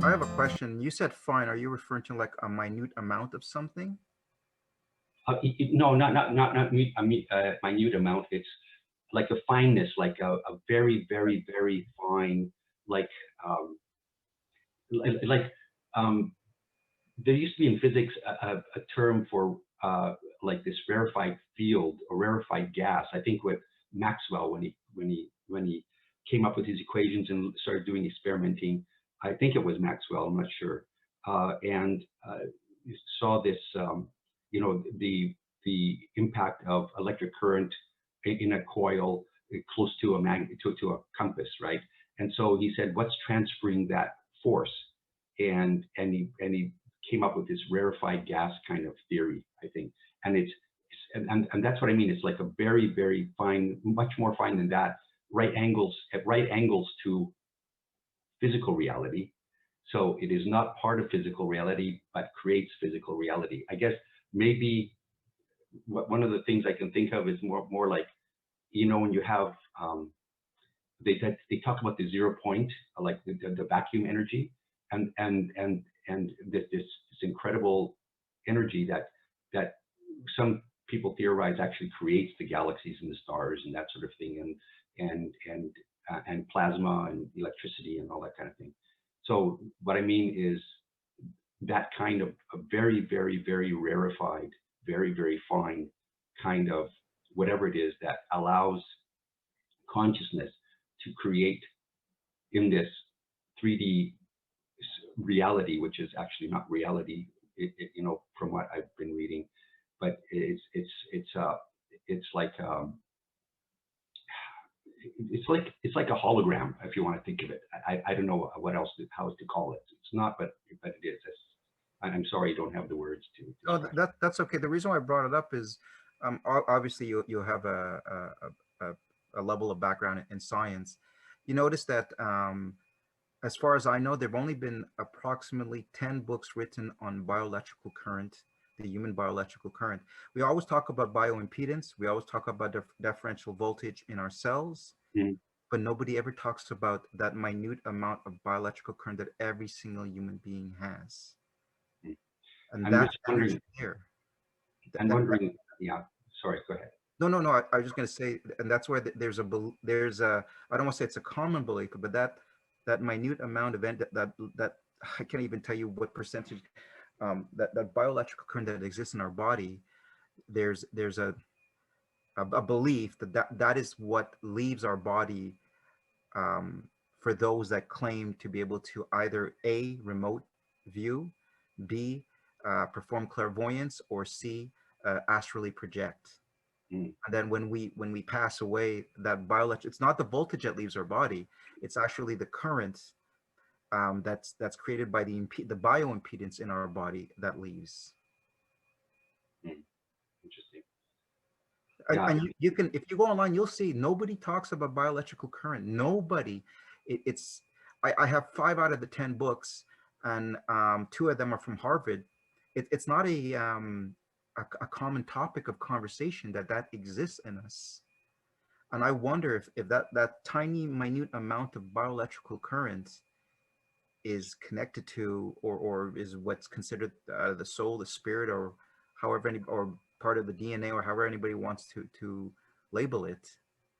I have a question. You said fine. Are you referring to like a minute amount of something? No, not minute amount. It's like a fineness, like a very, very, very fine, like um, like there used to be in physics a term for like this rarefied field or rarefied gas. I think with Maxwell when he came up with his equations and started doing experimenting. I think it was Maxwell. I'm not sure. And you saw this, the impact of electric current in a coil close to a magnet to a compass, right? And so he said, what's transferring that force? And he came up with this rarefied gas kind of theory, I think. And and that's what I mean. It's like a very, very fine, much more fine than that, at right angles to physical reality. So it is not part of physical reality, but creates physical reality. I guess maybe one of the things I can think of is more like, when you have, they talk about the 0 point, like the vacuum energy, and this incredible energy that some people theorize actually creates the galaxies and the stars and that sort of thing, and plasma and electricity and all that kind of thing. So what I mean is that kind of a very, very, very rarefied, very, very fine kind of whatever it is that allows consciousness to create in this 3D reality, which is actually not reality, from what I've been reading, but it's like it's like a hologram, if you want to think of it. I don't know how to call it. It's not, but it is. I'm sorry, I don't have the words to Oh, describe. that's okay. The reason why I brought it up is, obviously you'll have a level of background in science. You notice that, as far as I know, there've only been approximately 10 books written on bioelectrical current, the human bioelectrical current. We always talk about bioimpedance. We always talk about differential voltage in our cells, Mm, but nobody ever talks about that minute amount of bioelectrical current that every single human being has. mm. And I'm that just energy wondering. there, I'm wondering. Yeah. Sorry. Go ahead. no. I was just going to say, and that's why there's a, I don't want to say it's a common belief, but that minute amount of that I can't even tell you what percentage, that bioelectrical current that exists in our body. There's a belief that is what leaves our body, for those that claim to be able to either A, remote view, B, perform clairvoyance, or C, astrally project. Mm, And then when we pass away, that bioelectric, it's not the voltage that leaves our body, it's actually the current, that's created by the bioimpedance in our body that leaves. mm. Interesting. And, Yeah. you can, if you go online, you'll see nobody talks about bioelectrical current. Nobody. It's I have 5 out of the 10 books, and two of them are from Harvard. It's not a common topic of conversation that exists in us. And I wonder if that tiny minute amount of bioelectrical current is connected to, or is what's considered the soul, the spirit, or however or part of the DNA, or however anybody wants to label it.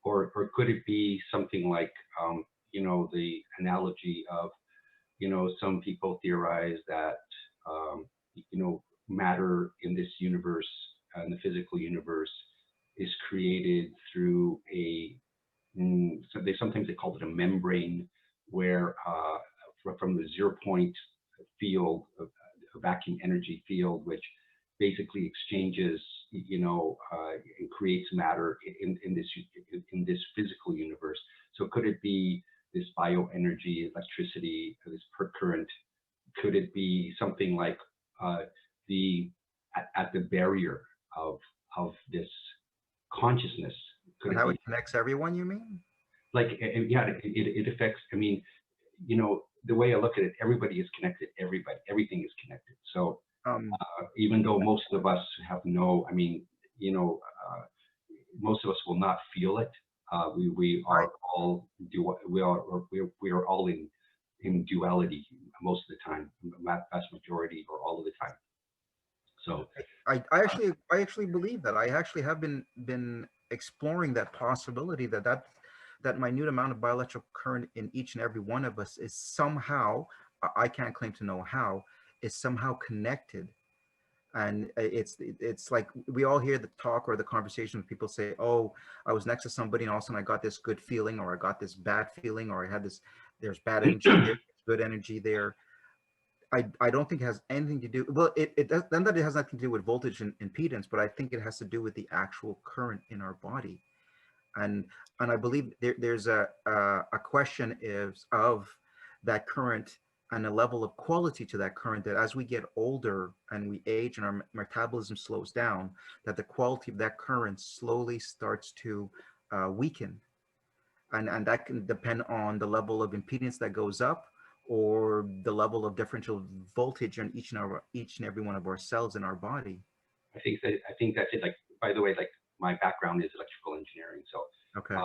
Or could it be something like, the analogy of, some people theorize that, um, matter in this universe, in the physical universe, is created through so sometimes they call it a membrane, where from the 0 point field, a vacuum energy field, which basically exchanges, and creates matter in this physical universe. So could it be this bioenergy, electricity, this per current? Could it be something like the at the barrier of this consciousness? Could And it how be it connects everyone, you mean? like, yeah, it affects, I mean, the way I look at it, everybody is connected, everything is connected. So um even though most of us have no, I mean, most of us will not feel it. We right. are all do we are we are all in duality most of the time, vast majority or all of the time. So I actually believe that. I actually have been exploring that possibility that minute amount of bioelectrical current in each and every one of us is somehow, I can't claim to know how, is somehow connected. And it's like we all hear the talk or the conversation when people say, oh, I was next to somebody and all of a sudden I got this good feeling, or I got this bad feeling, or I had this, there's bad energy there, good energy there. I don't think it has anything to do, well, it does, then that it has nothing to do with voltage and impedance, but I think it has to do with the actual current in our body. And I believe there's a question is of that current and a level of quality to that current, that as we get older and we age and our metabolism slows down, that the quality of that current slowly starts to weaken. And that can depend on the level of impedance that goes up, or the level of differential voltage on each and every one of our cells in our body. I think that's it. Like, by the way, like my background is electrical engineering, so Okay.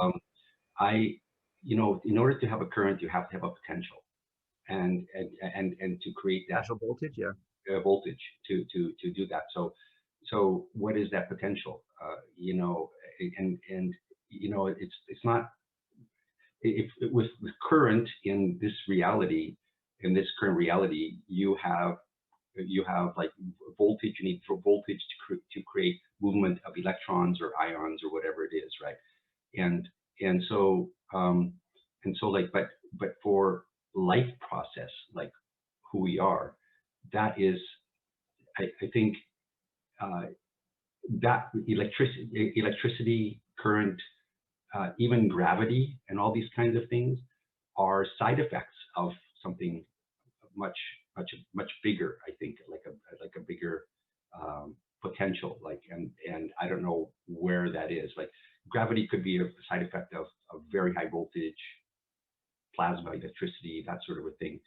in order to have a current, you have to have a potential, and to create that Potential voltage, yeah. Voltage to do that. So what is that potential? It's not, if with current in this reality, in this current reality, you have like voltage. You need voltage to create movement of electrons or ions or whatever it is, right? And so like, but for life process, like who we are, that is, I think that electricity, current, even gravity and all these kinds of things are side effects of something much bigger. I think like a bigger potential, like, and I don't know where that is. Like gravity could be a side effect of very high voltage plasma electricity, that sort of a thing.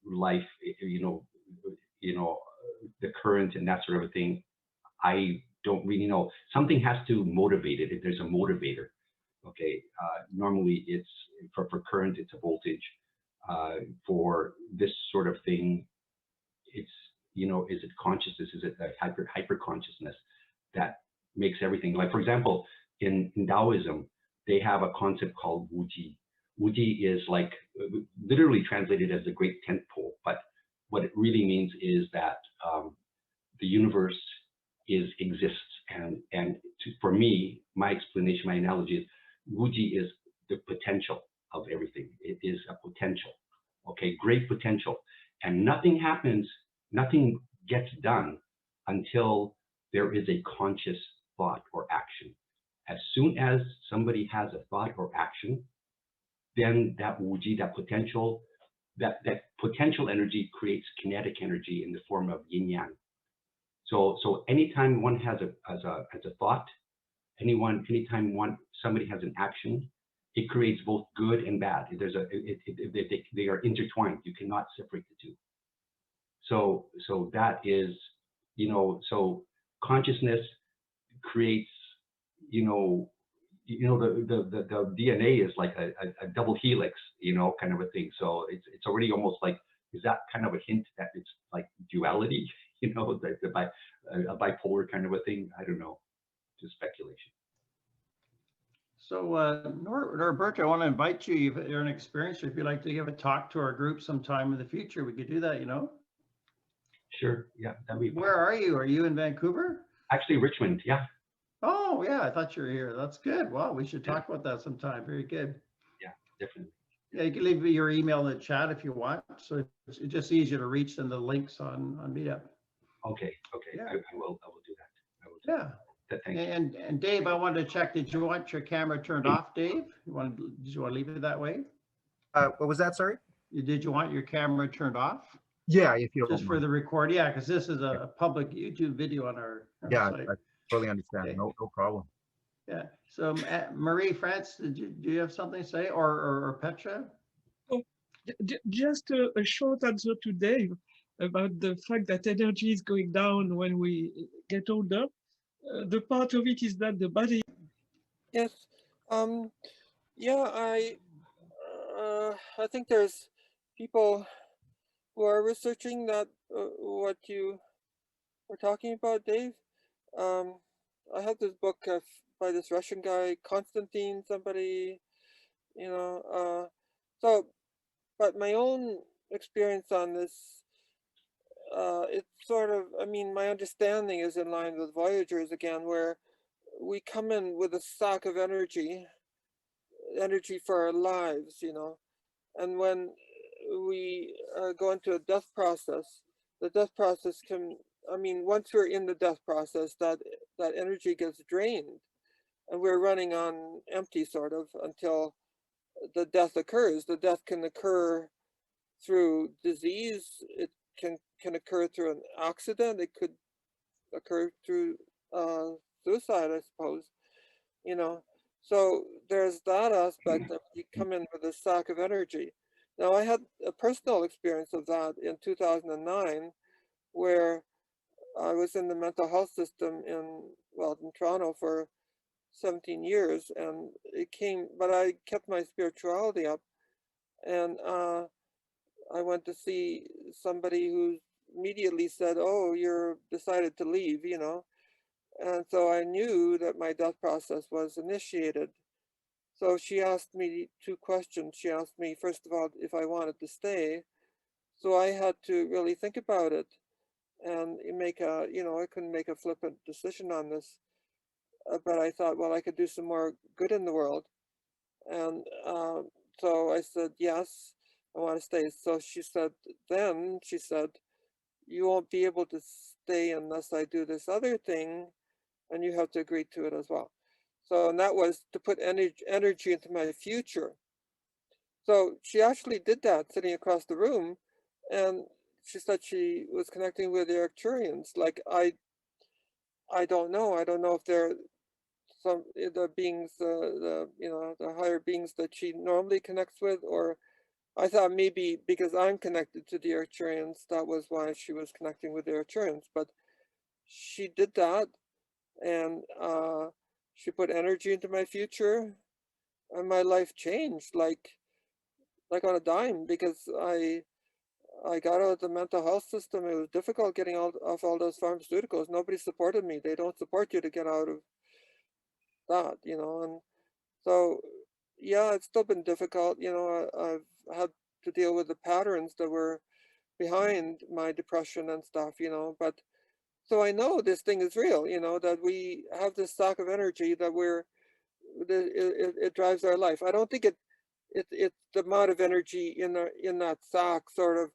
Life, the current and that sort of a thing. I don't really know. Something has to motivate it. If there's a motivator, okay. Normally, it's for current, it's a voltage. For this sort of thing, it's is it consciousness? Is it a hyper consciousness that makes everything? Like for example, in Taoism, they have a concept called wuji. Wuji is like literally translated as the great tent pole, but what it really means is that the universe exists, and for me, my explanation, my analogy is wuji is the potential of everything. It is a potential, okay, great potential, and nothing happens, nothing gets done until there is a conscious thought or action. As soon as somebody has a thought or action, then that wuji, that potential energy creates kinetic energy in the form of yin yang. So anytime one has a thought, anytime somebody has an action, it creates both good and bad. They are intertwined. You cannot separate the two. So that is, so consciousness creates, the DNA is like a double helix, kind of a thing. So it's already almost like, is that kind of a hint that it's like duality, a bipolar kind of a thing? I don't know, just speculation. So Norberto, I want to invite you. You're an experiencer. If you'd like to give a talk to our group sometime in the future, we could do that, Sure, yeah, that'd be fun. Where are you? Are you in Vancouver? Actually, Richmond, yeah. Oh, yeah, I thought you were here. That's good. Wow, we should talk about that sometime. Very good. Yeah, definitely. Yeah, you can leave your email in the chat if you want. So it's just easier to reach than the links on Meetup. Okay. Yeah. I will do that. Yeah. Thank you. And Dave, I wanted to check, did you want your camera turned off, Dave? Did you want to leave it that way? What was that, sorry? Did you want your camera turned off? Yeah, if you don't Just for mind. the record, yeah, because this is a public YouTube video on our Yeah, site. I totally understand. Okay. No problem. Yeah. So Marie, France, do you have something to say, or Petra? Oh, just a short answer to Dave about the fact that energy is going down when we get older. The part of it is that the body. Yes. Yeah, I think there's people who are researching that what you were talking about, Dave. Um, I have this book by this Russian guy, Konstantin, somebody, you know. So, but my own experience on this, it's sort of, I mean, my understanding is in line with Voyagers again, where we come in with a sack of energy for our lives, you know. And when we go into a death process, the death process can, I mean, once we're in the death process, that energy gets drained and we're running on empty sort of until the death occurs. The death can occur through disease. It can occur through an accident. It could occur through suicide, I suppose, you know. So there's that aspect that you come in with a sack of energy. Now, I had a personal experience of that in 2009, where I was in the mental health system in Toronto for 17 years, and but I kept my spirituality up, and I went to see somebody who immediately said, "Oh, you're decided to leave," you know, and so I knew that my death process was initiated. So she asked me two questions. She asked me, first of all, if I wanted to stay. So I had to really think about it and make I couldn't make a flippant decision on this. But I thought, well, I could do some more good in the world. And so I said, yes, I want to stay. So she said, you won't be able to stay unless I do this other thing, and you have to agree to it as well. So, and that was to put energy into my future. So she actually did that sitting across the room, and she said she was connecting with the Arcturians. Like I don't know. I don't know if they're the beings, the higher beings that she normally connects with, or I thought maybe because I'm connected to the Arcturians, that was why she was connecting with the Arcturians. But she did that, and she put energy into my future, and my life changed like on a dime, because I got out of the mental health system. It was difficult getting off all those pharmaceuticals. Nobody supported me. They don't support you to get out of that, you know. And so, yeah, it's still been difficult. You know, I've had to deal with the patterns that were behind my depression and stuff, you know. But so I know this thing is real, you know, that we have this sack of energy that it drives our life. I don't think it's the amount of energy in that sack sort of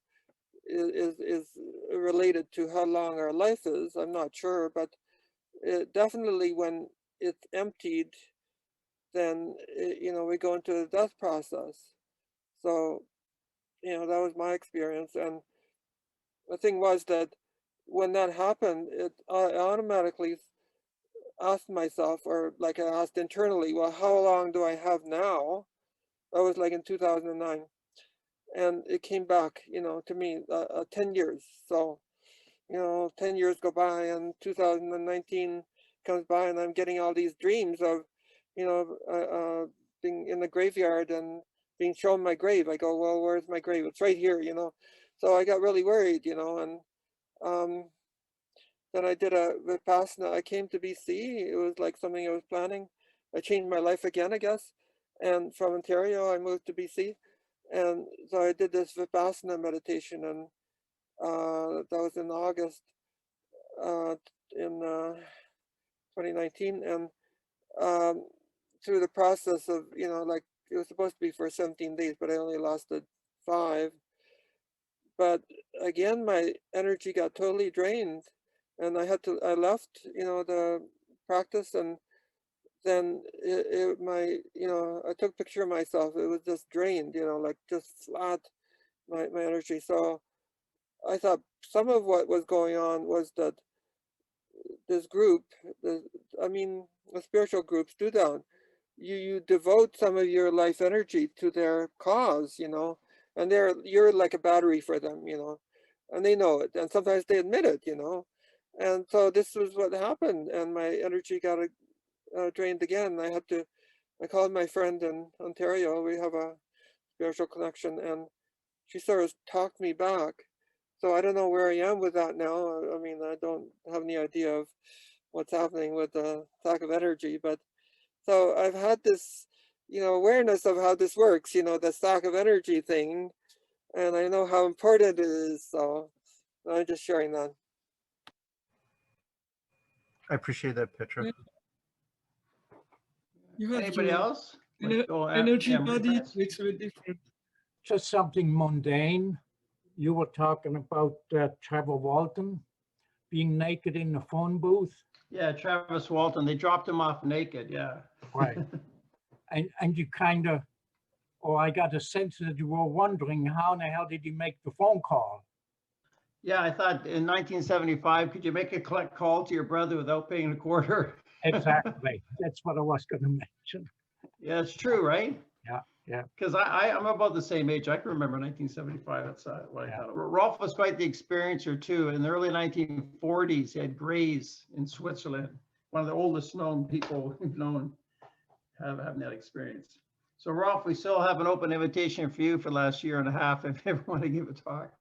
is related to how long our life is. I'm not sure, but definitely when it's emptied, then we go into the death process. So that was my experience, and the thing was that when that happened, I automatically asked myself, or like I asked internally, well, how long do I have now? That was like in 2009. And it came back, to me, 10 years. So, 10 years go by and 2019 comes by, and I'm getting all these dreams of, being in the graveyard and being shown my grave. I go, well, where's my grave? It's right here, So I got really worried, and then I did a Vipassana. I came to BC. It was like something I was planning. I changed my life again, I guess. And from Ontario, I moved to BC. And so I did this Vipassana meditation, and that was in August in 2019. And through the process of, like it was supposed to be for 17 days, but I only lasted 5. But again, my energy got totally drained, and I left, the practice, and then I took a picture of myself. It was just drained, like just flat, my energy. So I thought some of what was going on was that this group, the spiritual groups do that. You devote some of your life energy to their cause, and you're like a battery for them, and they know it, and sometimes they admit it, and so this was what happened, and my energy got drained again. I had to I called my friend in Ontario. We have a spiritual connection, and she sort of talked me back. So I don't know where I am with that now. I mean, I don't have any idea of what's happening with the lack of energy, but so I've had this, awareness of how this works, the stack of energy thing, and I know how important it is. So I'm just sharing that. I appreciate that, Petra. Yeah. You have Anybody your else? energy Yeah, body, Chris? it's very different. Just something mundane. You were talking about Trevor Walton being naked in the phone booth. Yeah, Travis Walton, they dropped him off naked, yeah. Right. And you kind of, or I got a sense that you were wondering how in the hell did he make the phone call? Yeah, I thought in 1975, could you make a collect call to your brother without paying a quarter? Exactly. That's what I was going to mention. Yeah, it's true, right? Yeah, yeah. Because I'm about the same age. I can remember 1975. That's what I thought. Rolf was quite the experiencer too. In the early 1940s, he had Grays in Switzerland, one of the oldest known people we've known having that experience. So Rolf, we still have an open invitation for you for the last year and a half if you ever want to give a talk.